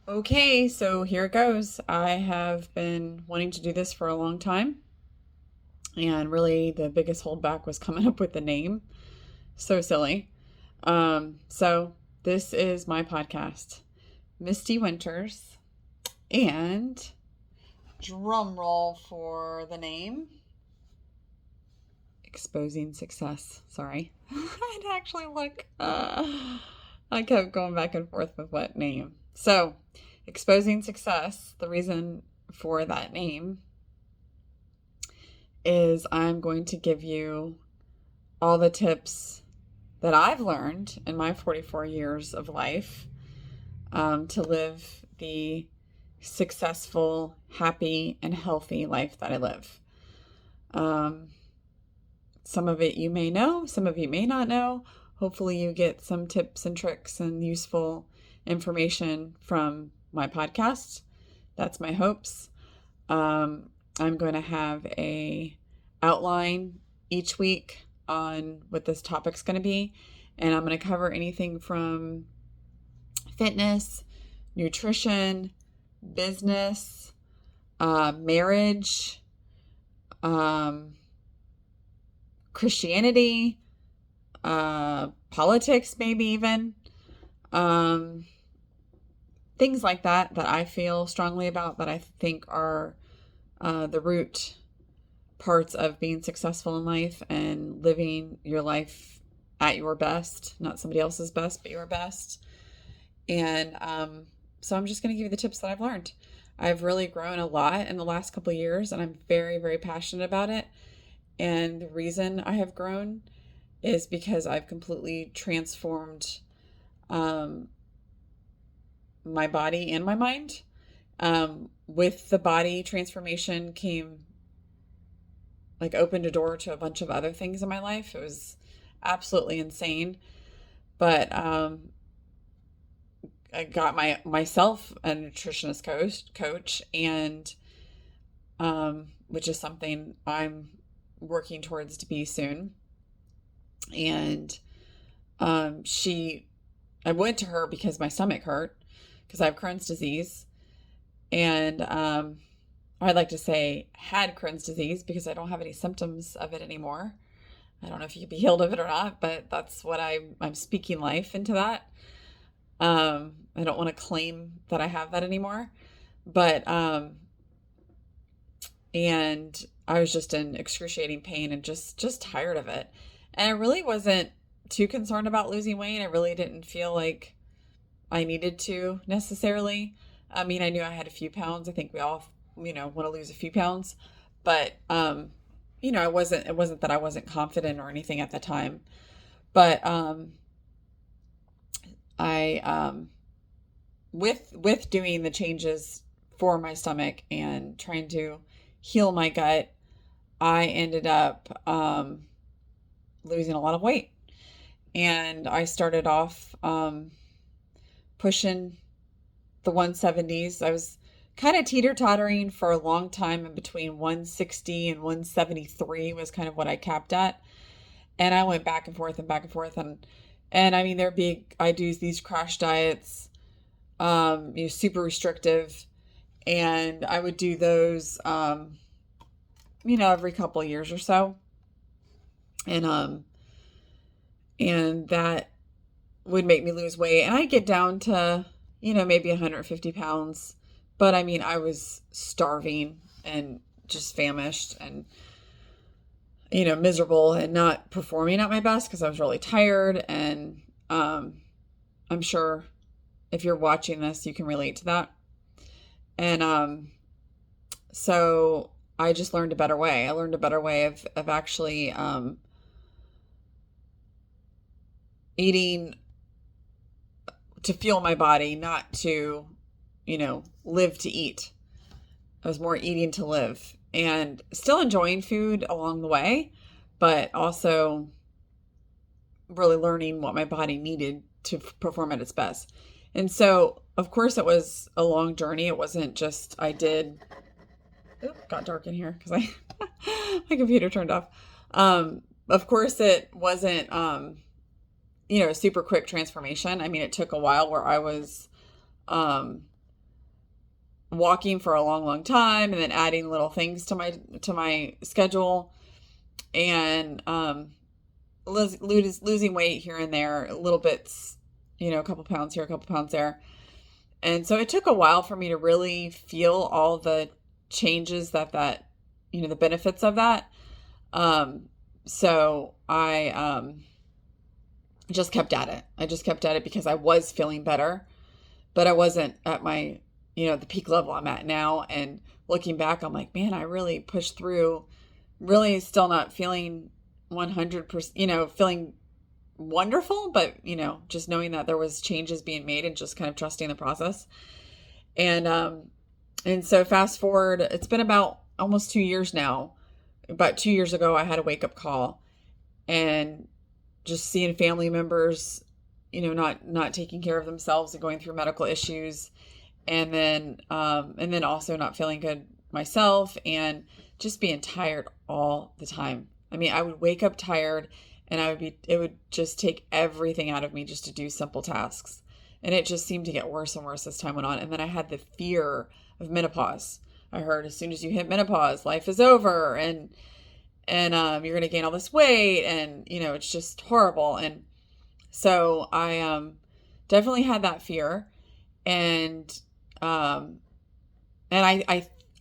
Okay, so here it goes. I have been wanting to do this for a long time, and really the biggest holdback was coming up with the name. So silly. So this is my podcast, Misty Winters, and drum roll for the name, Exposing Success. Sorry. I'd actually look. I kept going back and forth with what name. So, Exposing Success, the reason for that name is I'm going to give you all the tips that I've learned in my 44 years of life to live the successful, happy, and healthy life that I live. Um, some of it you may know, some of you may not know. Hopefully, you get some tips and tricks and useful information from my podcast. That's my hopes. I'm going to have a outline each week on what this topic's going to be, and I'm going to cover anything from fitness, nutrition, business, marriage, um, Christianity, politics, maybe even. Um, Things like that I feel strongly about, that I think are the root parts of being successful in life and living your life at your best, not somebody else's best, but your best. And so I'm just going to give you the tips that I've learned. I've really grown a lot in the last couple of years, and I'm very, very passionate about it. And the reason I have grown is because I've completely transformed um, my body and my mind. With the body transformation came, like, opened a door to a bunch of other things in my life. It was absolutely insane. But I got myself a nutritionist coach, and which is something I'm working towards to be soon. And she I went to her because my stomach hurt, because I have Crohn's disease. And I'd like to say had Crohn's disease, because I don't have any symptoms of it anymore. I don't know if you could be healed of it or not, but that's what I'm speaking life into that. I don't want to claim that I have that anymore, but and I was just in excruciating pain and just tired of it. And I really wasn't too concerned about losing weight. I really didn't feel like I needed to necessarily. I mean, I knew I had a few pounds. I think we all, want to lose a few pounds, but it wasn't that I wasn't confident or anything at the time. But I with doing the changes for my stomach and trying to heal my gut, I ended up losing a lot of weight. And I started off pushing the 170s. I was kind of teeter-tottering for a long time, in between 160 and 173 was kind of what I capped at. And I went back and forth and back and forth, and I mean, I do these crash diets, super restrictive, and I would do those every couple of years or so. And that would make me lose weight, and I'd get down to, maybe 150 pounds. But I mean, I was starving and just famished and, miserable and not performing at my best because I was really tired. And I'm sure if you're watching this, you can relate to that. And so I just learned a better way. I learned a better way of actually eating to fuel my body, not to, live to eat. I was more eating to live, and still enjoying food along the way, but also really learning what my body needed to perform at its best. And so, of course, it was a long journey. It wasn't just I did. Oop, got dark in here because my computer turned off. Of course, it wasn't a super quick transformation. I mean, it took a while where I was walking for a long, long time, and then adding little things to my schedule, and losing weight here and there, little bits, a couple pounds here, a couple pounds there. And so it took a while for me to really feel all the changes that the benefits of that. So I just kept at it. I just kept at it because I was feeling better, but I wasn't at my, the peak level I'm at now. And looking back, I'm like, man, I really pushed through, really still not feeling 100%, feeling wonderful, but, just knowing that there was changes being made and just kind of trusting the process. And so fast forward, it's been about almost 2 years now. About 2 years ago, I had a wake up call, and just seeing family members, not taking care of themselves and going through medical issues. And then also not feeling good myself, and just being tired all the time. I mean, I would wake up tired, and it would just take everything out of me just to do simple tasks. And it just seemed to get worse and worse as time went on. And then I had the fear of menopause. I heard as soon as you hit menopause, life is over, and you're going to gain all this weight, and, it's just horrible. And so I definitely had that fear. And I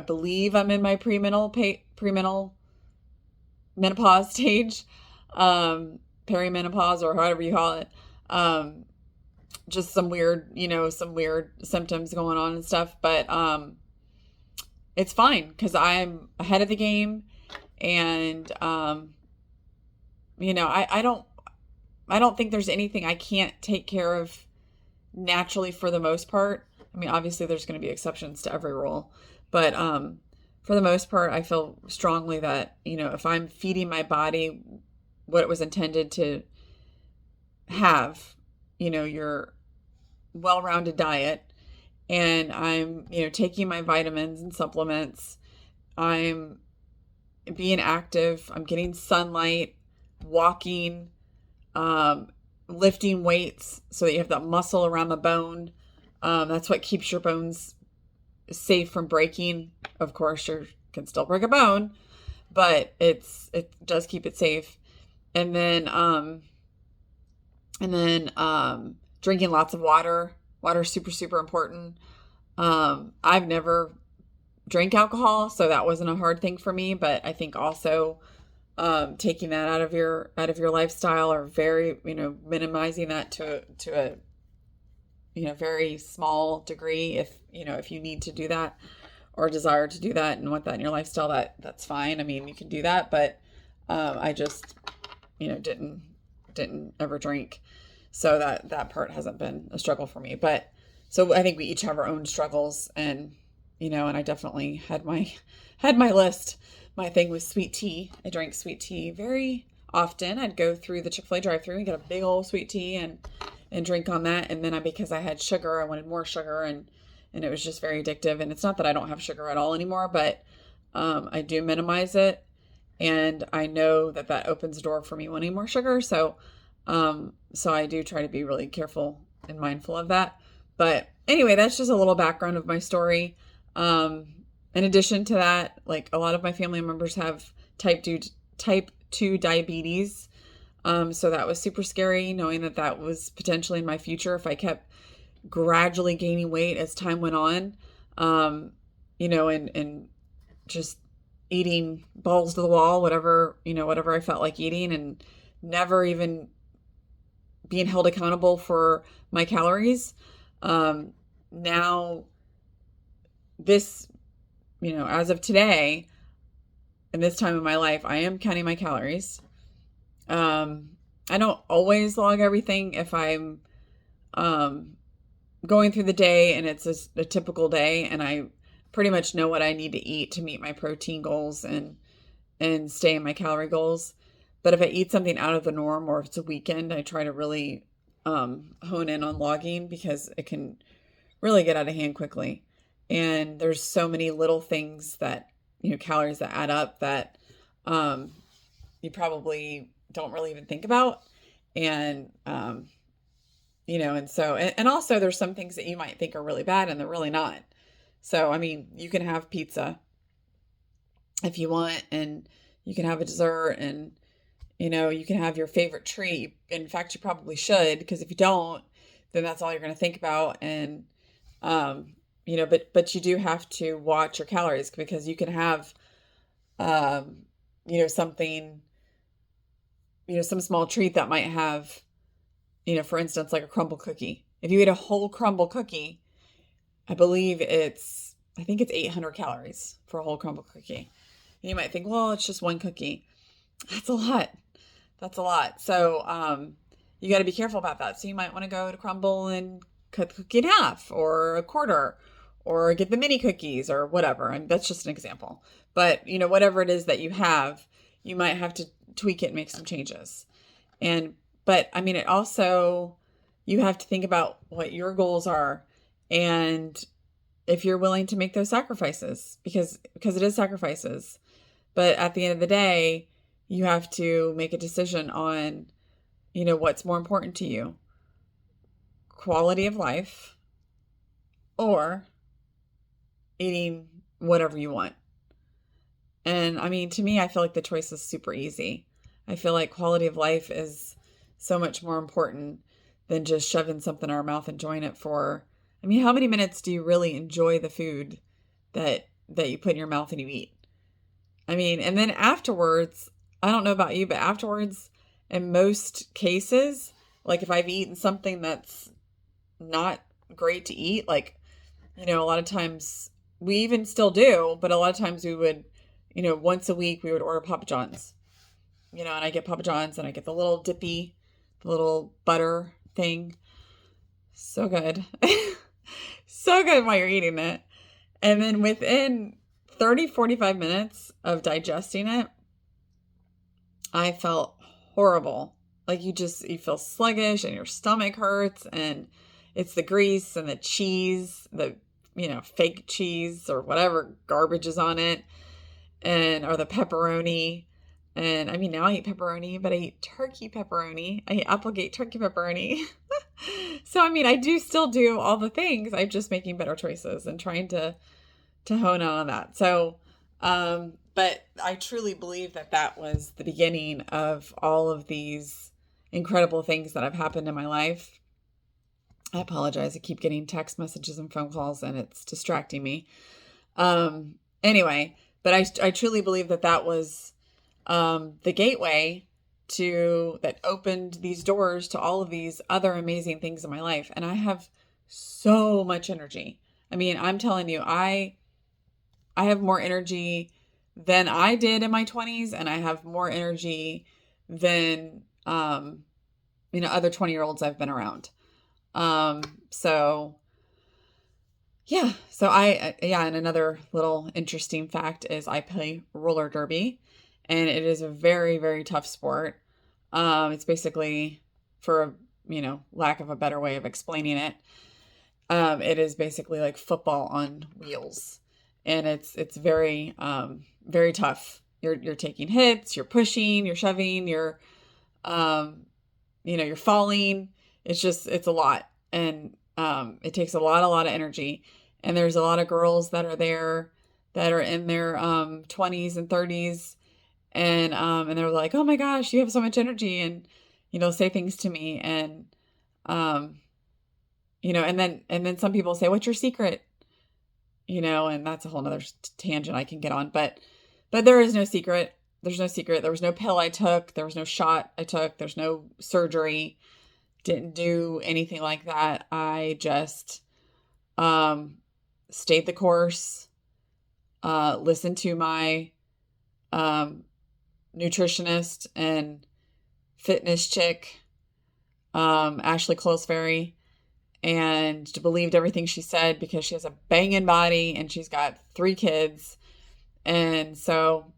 believe I'm in my premenal menopause stage, perimenopause, or however you call it. Just some weird symptoms going on and stuff, but it's fine because I'm ahead of the game. And I don't think there's anything I can't take care of naturally for the most part. I mean, obviously there's going to be exceptions to every rule, but for the most part, I feel strongly that, if I'm feeding my body what it was intended to have, your well-rounded diet, and I'm, taking my vitamins and supplements, I'm being active, I'm getting sunlight, walking, lifting weights so that you have that muscle around the bone. That's what keeps your bones safe from breaking. Of course, you can still break a bone, but it does keep it safe. And then drinking lots of water. Water is super, super important. I've never drank alcohol, so that wasn't a hard thing for me. But I think also taking that out of your lifestyle, or very, minimizing that to a very small degree, if you need to do that or desire to do that and want that in your lifestyle, that's fine. I mean, you can do that, but I just didn't ever drink, so that part hasn't been a struggle for me. But so I think we each have our own struggles, and and I definitely had my list. My thing was sweet tea. I drank sweet tea very often. I'd go through the Chick-fil-A drive-thru and get a big old sweet tea and drink on that. And then because I had sugar, I wanted more sugar, and it was just very addictive. And it's not that I don't have sugar at all anymore, but I do minimize it. And I know that opens the door for me wanting more sugar. So I do try to be really careful and mindful of that. But anyway, that's just a little background of my story. In addition to that, like, a lot of my family members have type 2 diabetes. So that was super scary, knowing that was potentially in my future if I kept gradually gaining weight as time went on, and just eating balls to the wall, whatever I felt like eating, and never even being held accountable for my calories. Now this, as of today, in this time of my life, I am counting my calories. I don't always log everything if I'm going through the day and it's a typical day, and I pretty much know what I need to eat to meet my protein goals and stay in my calorie goals. But if I eat something out of the norm, or if it's a weekend, I try to really hone in on logging, because it can really get out of hand quickly. And there's so many little things that, calories that add up that you probably don't really even think about. And, and so, and also there's some things that you might think are really bad and they're really not. So, I mean, you can have pizza if you want, and you can have a dessert, and you can have your favorite treat. In fact, you probably should, because if you don't, then that's all you're going to think about. And um, but you do have to watch your calories, because you can have um, something, some small treat that might have, for instance, like a crumble cookie. If you eat a whole crumble cookie, I think it's 800 calories for a whole crumble cookie. And you might think, well, it's just one cookie. That's a lot. That's a lot. So, you got to be careful about that. So you might want to go to Crumble and cut the cookie in half or a quarter, or get the mini cookies or whatever. And that's just an example. But, whatever it is that you have, you might have to tweak it and make some changes. But I mean, it also, you have to think about what your goals are, and if you're willing to make those sacrifices, because it is sacrifices. But at the end of the day, you have to make a decision on, what's more important to you: quality of life, or eating whatever you want. And I mean, to me, I feel like the choice is super easy. I feel like quality of life is so much more important than just shoving something in our mouth, enjoying it for, I mean, how many minutes do you really enjoy the food that you put in your mouth and you eat? I mean, and then afterwards, I don't know about you, but afterwards, in most cases, like if I've eaten something that's not great to eat, like, a lot of times we even still do, but a lot of times we would, once a week we would order Papa John's, and I get Papa John's and I get the little dippy, the little butter thing. So good. So good while you're eating it. And then within 30, 45 minutes of digesting it, I felt horrible. Like you feel sluggish and your stomach hurts, and it's the grease and the cheese, the, fake cheese or whatever garbage is on it, or the pepperoni. And I mean, now I eat pepperoni, but I eat turkey pepperoni. I eat Applegate turkey pepperoni. So, I mean, I do still do all the things. I'm just making better choices and trying to hone in on that. So, but I truly believe that was the beginning of all of these incredible things that have happened in my life. I apologize. I keep getting text messages and phone calls, and it's distracting me. Anyway, but I truly believe that was the gateway that opened these doors to all of these other amazing things in my life. And I have so much energy. I mean, I'm telling you, I have more energy than I did in my 20s, and I have more energy than, other 20-year-olds I've been around. So yeah, and another little interesting fact is I play roller derby, and it is a very, very tough sport. It's basically, for, lack of a better way of explaining it, it is basically like football on wheels, and it's very, very tough. You're taking hits, you're pushing, you're shoving, you're falling. It's a lot, and it takes a lot of energy. And there's a lot of girls that are there that are in their 20s and 30s, and they're like, "Oh my gosh, you have so much energy," and say things to me, and and then some people say, "What's your secret?" And that's a whole nother tangent I can get on, but there is no secret. There's no secret. There was no pill I took. There was no shot I took. There's no surgery. Didn't do anything like that. I just stayed the course, listened to my nutritionist and fitness chick, Ashley Closferry, and believed everything she said, because she has a banging body and she's got 3 kids. And so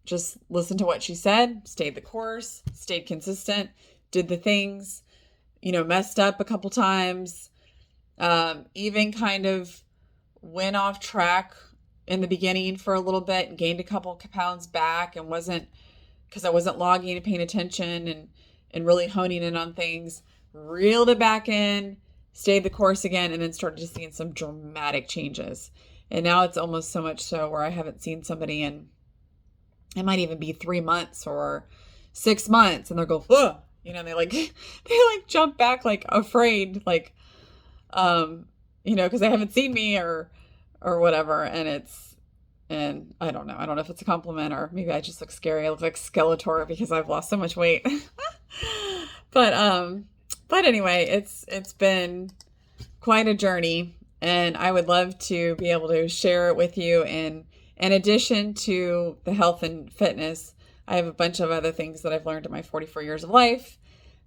just listened to what she said, stayed the course, stayed consistent, did the things, messed up a couple times, even kind of went off track in the beginning for a little bit and gained a couple pounds back, and because I wasn't logging and paying attention and really honing in on things, reeled it back in, stayed the course again, and then started to seeing some dramatic changes. And now it's almost so much so where I haven't seen somebody in, it might even be 3 months or 6 months, and they'll go, "Ugh," they like, they like jump back, like afraid, like, because they haven't seen me or whatever. And I don't know. I don't know if it's a compliment or maybe I just look scary. I look like Skeletor because I've lost so much weight. But anyway, it's been quite a journey, and I would love to be able to share it with you. And in addition to the health and fitness, I have a bunch of other things that I've learned in my 44 years of life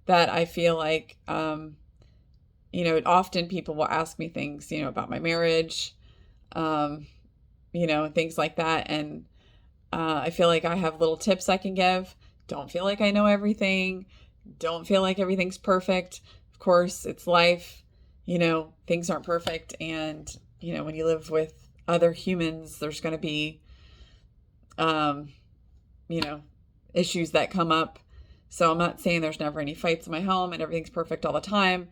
that I feel like, often people will ask me things, about my marriage, things like that. And I feel like I have little tips I can give. Don't feel like I know everything. Don't feel like everything's perfect. Of course, it's life. Things aren't perfect. And, when you live with other humans, there's going to be, issues that come up. So I'm not saying there's never any fights in my home and everything's perfect all the time,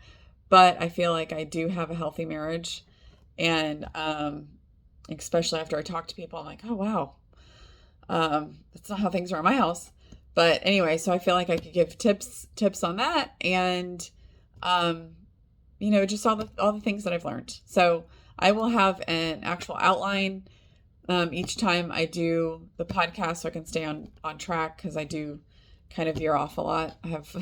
but I feel like I do have a healthy marriage. And, especially after I talk to people, I'm like, oh, wow. That's not how things are in my house. But anyway, so I feel like I could give tips on that. And, just all the things that I've learned. So I will have an actual outline, each time I do the podcast, so I can stay on track, because I do kind of veer off a lot. I have a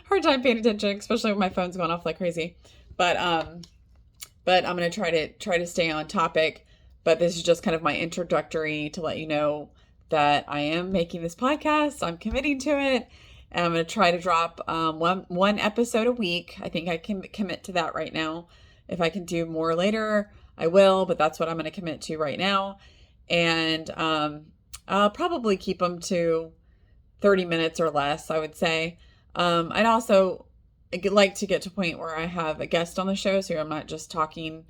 hard time paying attention, especially when my phone's going off like crazy. But I'm going to try to stay on topic. But this is just kind of my introductory to let you know that I am making this podcast. I'm committing to it. And I'm going to try to drop one episode a week. I think I can commit to that right now. If I can do more later, I will. But that's what I'm going to commit to right now. And I'll probably keep them to 30 minutes or less, I would say. I'd also like to get to a point where I have a guest on the show, so I'm not just talking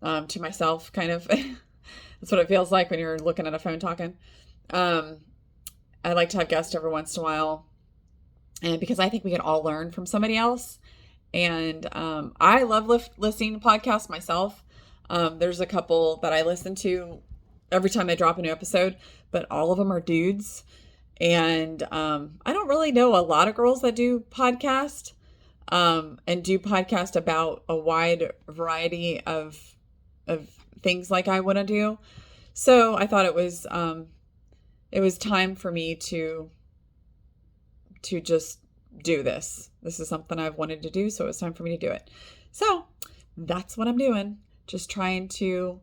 to myself, kind of. That's what it feels like when you're looking at a phone talking. I like to have guests every once in a while, and because I think we can all learn from somebody else. And I love listening to podcasts myself. There's a couple that I listen to every time they drop a new episode, but all of them are dudes. And I don't really know a lot of girls that do podcast, and do podcast about a wide variety of things like I want to do. So I thought it was time for me to just do this. This is something I've wanted to do, so it's time for me to do it. So that's what I'm doing. Just trying to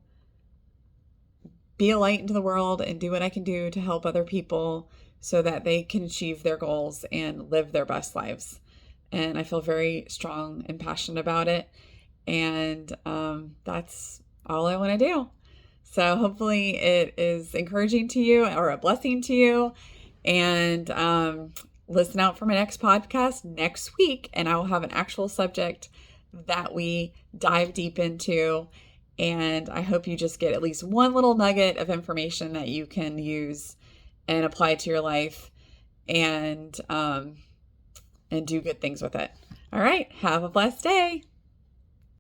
be a light into the world and do what I can do to help other people so that they can achieve their goals and live their best lives. And I feel very strong and passionate about it. And that's all I want to do. So hopefully it is encouraging to you or a blessing to you. And listen out for my next podcast next week. And I will have an actual subject that we dive deep into. And I hope you just get at least one little nugget of information that you can use and apply to your life, and do good things with it. All right. Have a blessed day.